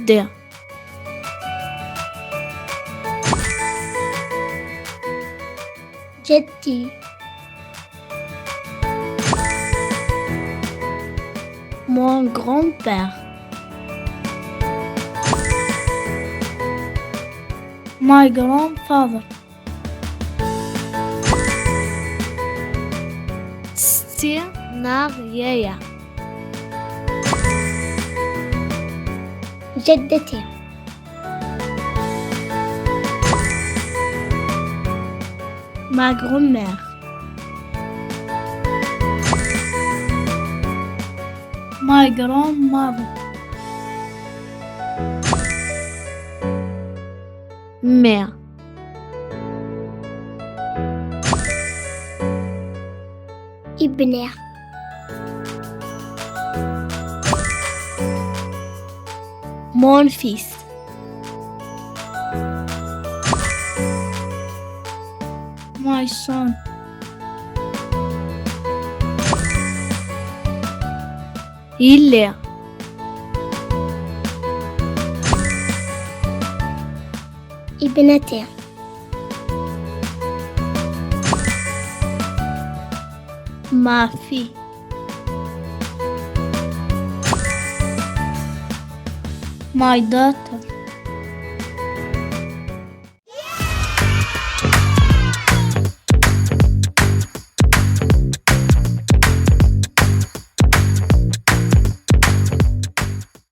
جدة. جدي. Mon grand-père. My grandfather. سيناريا. جدتي. Ma grand-mère. My grandmother. Mère. ابنة. Mon fils. My son. Il est. ابنتي. Ma fille. My daughter.